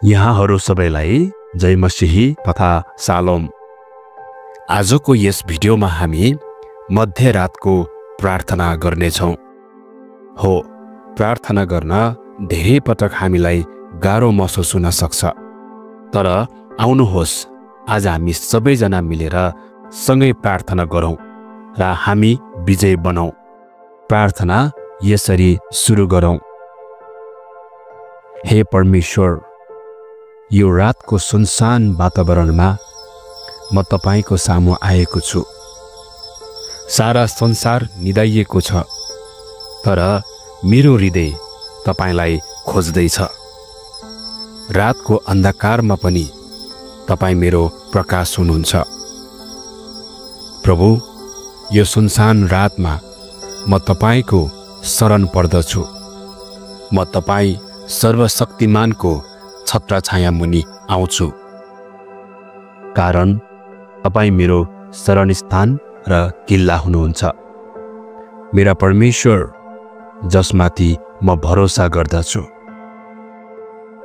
यहाँहरू सबैलाई जय मसीही तथा शालोम। आजको यस भिडियोमा हामी मध्यरातको प्रार्थना गर्नेछौँ। हो, प्रार्थना गर्न धेरै पटक हामीलाई गाह्रो महसुस हुन सक्छ, तर आउनुहोस् आज हामी सबैजना मिलेर सँगै प्रार्थना गरौँ र हामी विजय बनौँ। प्रार्थना यसरी सुरु गरौँ। हे परमेश्वर, यो रातको सुनसान वातावरणमा म तपाईको सामु आएको छु। सारा संसार निदाइएको छ, तर मेरो हृदय तपाईलाई खोज्दैछ। रातको अन्धकारमा पनि तपाई मेरो प्रकाश हुनुहुन्छ। प्रभु, यो सुनसान रातमा म तपाईको शरण पर्दछु। म तपाई सर्वशक्तिमानको छत्रछाया मुनि आउँछु, कारण तपाई मेरो शरणस्थान र किल्ला हुनुहुन्छ। मेरा परमेश्वर, जसमाथि म भरोसा गर्दछु।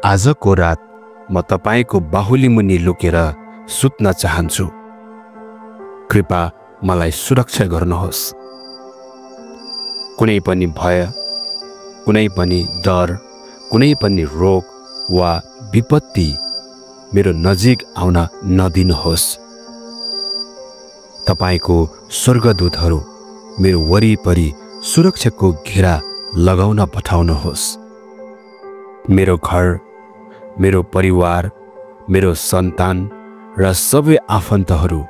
आजको रात म तपाईको बाहुली मुनि लुकेर सुत्न चाहन्छु। कृपा मलाई सुरक्षा गर्नुहोस्। कुनै पनि भय, कुनै पनि डर, कुनै पनि रोग वा विपत्ति मेरो नजिक आउन नदिनुहोस्। तपाईको स्वर्गदूतहरू मेरो वरिपरि सुरक्षाको घेरा लगाउन पठाउनुहोस्। मेरो घर, मेरो परिवार, मेरो सन्तान र सबै आफन्तहरू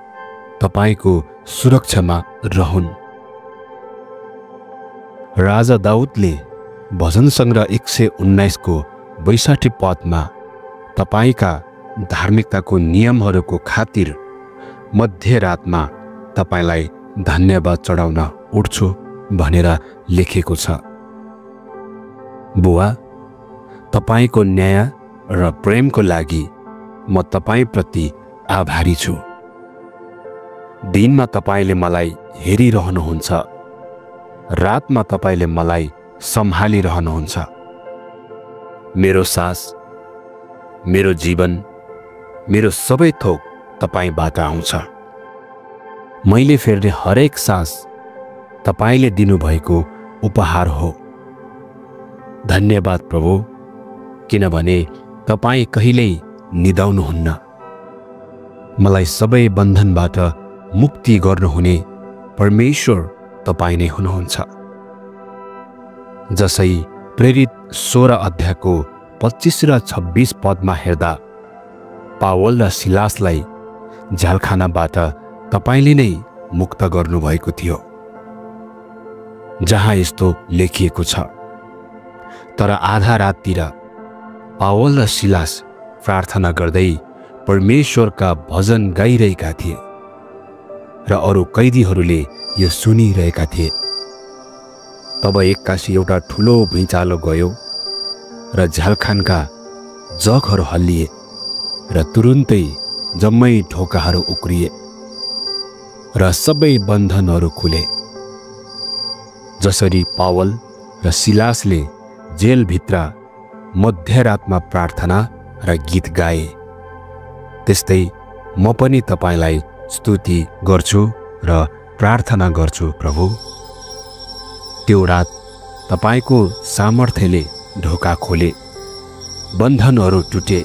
तपाईको सुरक्षामा रहन्। राजा दाउदले भजन सङ्ग्रह 119 को 62 पदमा तपाईका धार्मिकताको नियमहरूको खातिर मध्यरातमा तपाईलाई धन्यवाद चढाउन उठ्छु भनेर लेखेको छ। बुवा, तपाईको न्याय र प्रेमको लागि म तपाईप्रति आभारी छु। दिनमा तपाईले मलाई हेरिरहनुहुन्छ, रातमा तपाईले मलाई सम्हालिरहनुहुन्छ। मेरो सास, मेरो जीवन, मेरो सबै थोक तपाईबाट आउँछ। मैले फेर्ने हरेक सास तपाईले दिनुभएको उपहार हो। धन्यवाद प्रभु, किनभने तपाई कहिल्यै निदाउनुहुन्न। मलाई सबै बन्धनबाट मुक्ति गर्नुहुने परमेश्वर तपाई नै हुनुहुन्छ। जसै प्रेरित 16 अध्यायको 25 र 26 पदमा हेर्दा पावल र सिलासलाई झ्यालखानाबाट तपाईले नै मुक्त गर्नुभएको थियो, जहाँ यस्तो लेखिएको छ। तर आधा राततिर पावल र सिलास प्रार्थना गर्दै परमेश्वरका भजन गाइरहेका थिए र अरू कैदीहरूले यो सुनिरहेका थिए। तब एक्कासी एउटा ठुलो भुइँचालो गयो र झ्यालखानका जगहरू हल्लिए र तुरुन्तै जम्मै ढोकाहरू उक्रिए र सबै बन्धनहरू खुले। जसरी पावल र सिलासले जेलभित्र मध्यरातमा प्रार्थना र गीत गाए, त्यस्तै म पनि तपाईलाई स्तुति गर्छु र प्रार्थना गर्छु। प्रभु, त्यो रात तपाईको सामर्थ्यले ढोका खोले, बन्धनहरू टुटे।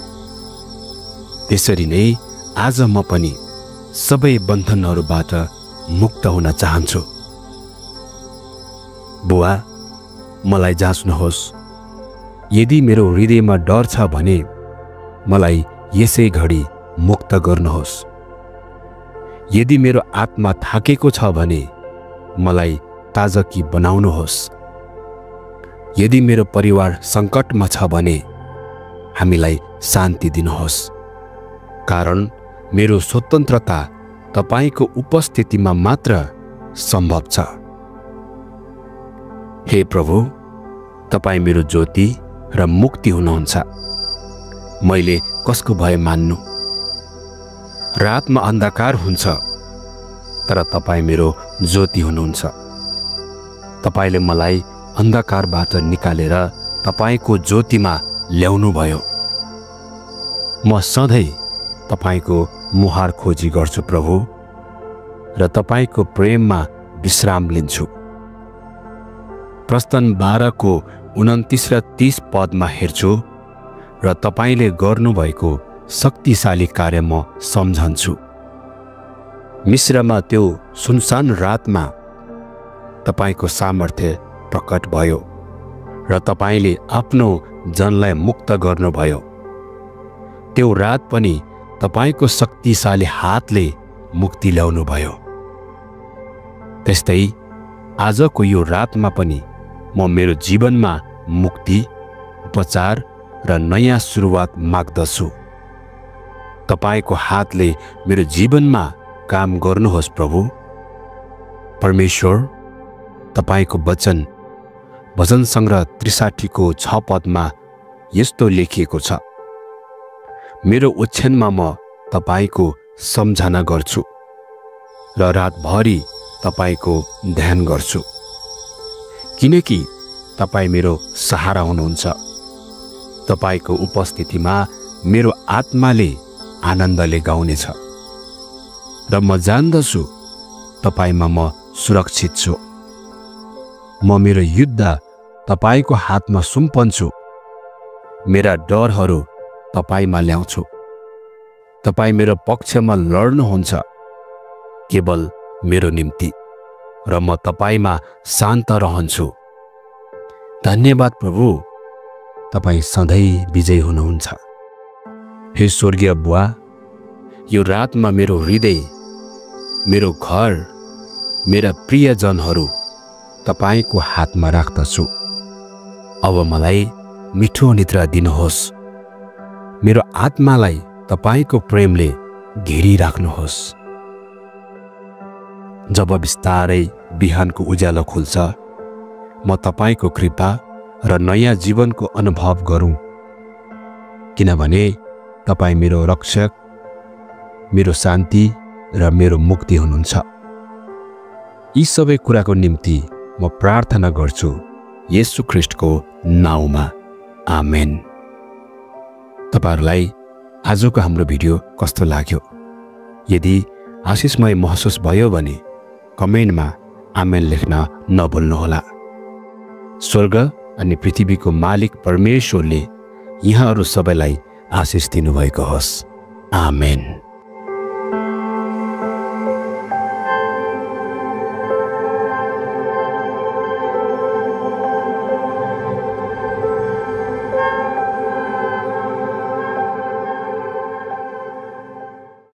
त्यसरी नै आज म पनि सबै बन्धनहरूबाट मुक्त हुन चाहन्छु। बुवा, मलाई जाँच्नुहोस्। यदि मेरो हृदयमा डर छ भने मलाई यसै घडी मुक्त गर्नुहोस्। यदि मेरो आत्मा थाकेको छ भने मलाई ताजगी बनाउनुहोस्। यदि मेरो परिवार सङ्कटमा छ भने हामीलाई शान्ति दिनुहोस्, कारण मेरो स्वतन्त्रता तपाईको उपस्थितिमा मात्र सम्भव छ। हे प्रभु, तपाई मेरो ज्योति र मुक्ति हुनुहुन्छ। मैले कसको भय मान्नु? रातमा अन्धकार हुन्छ, तर तपाई मेरो ज्योति हुनुहुन्छ। तपाईले मलाई अन्धकारबाट निकालेर तपाईको ज्योतिमा ल्याउनु भयो। म सधैँ तपाईको मुहार खोजी गर्छु प्रभु र तपाईको प्रेममा विश्राम लिन्छु। प्रस्थान 12 को 29 र 30 पदमा हेर्छु र तपाईले गर्नुभएको शक्तिशाली कार्य म सम्झन्छु। मिस्रमा त्यो सुनसान रातमा तपाईको सामर्थ्य प्रकट भयो र तपाईले आफ्नो जनलाई मुक्त गर्नुभयो। त्यो रात पनि तपाईको शक्तिशाली हातले मुक्ति ल्याउनु भयो। त्यस्तै आजको यो रातमा पनि म मेरो जीवनमा मुक्ति, उपचार र नयाँ सुरुवात माग्दछु। तपाईको हातले मेरो जीवनमा काम गर्नुहोस् प्रभु। परमेश्वर, तपाईको वचन भजन संग्रह 63 को 6 पदमा यस्तो लेखिएको छ, मेरो ओछ्यानमा म तपाईको सम्झना गर्छु र रातभरि तपाईको ध्यान गर्छु, किनकि तपाई मेरो सहारा हुनुहुन्छ। तपाईको उपस्थितिमा मेरो आत्माले आनन्दले गाउनेछ र म जान्दछु तपाईमा म सुरक्षित छु। म मेरो युद्ध तपाईको हातमा सुम्पन्छु, मेरा डरहरू तपाईमा ल्याउँछु। तपाई मेरो पक्षमा लड्नुहुन्छ केवल मेरो निम्ति र म तपाईमा शान्त रहन्छु। धन्यवाद प्रभु, तपाई सधैँ विजयी हुनुहुन्छ। हे स्वर्गीय बुवा, यो रातमा मेरो हृदय, मेरो घर, मेरा प्रियजनहरू तपाईको हातमा राख्दछु। अब मलाई मिठो निद्रा दिनुहोस्। मेरो आत्मालाई तपाईको प्रेमले घेरिराख्नुहोस्। जब बिस्तारै बिहानको उज्यालो खुल्छ, म तपाईको कृपा र नयाँ जीवनको अनुभव गरौँ, किनभने तपाई मेरो रक्षक, मेरो शान्ति र मेरो मुक्ति हुनुहुन्छ। यी सबै कुराको निम्ति म प्रार्थना गर्छु येशू ख्रीष्टको नाउँमा। आमेन। तपाईहरुलाई आजको हाम्रो भिडियो कस्तो लाग्यो? यदि आशिषमय महसुस भयो भने कमेन्टमा आमेन लेख्न नभुल्नुहोला। स्वर्ग अनि पृथ्वीको मालिक परमेश्वरले यहाँहरू सबैलाई आशिष दिनुभएको होस्। आमेन।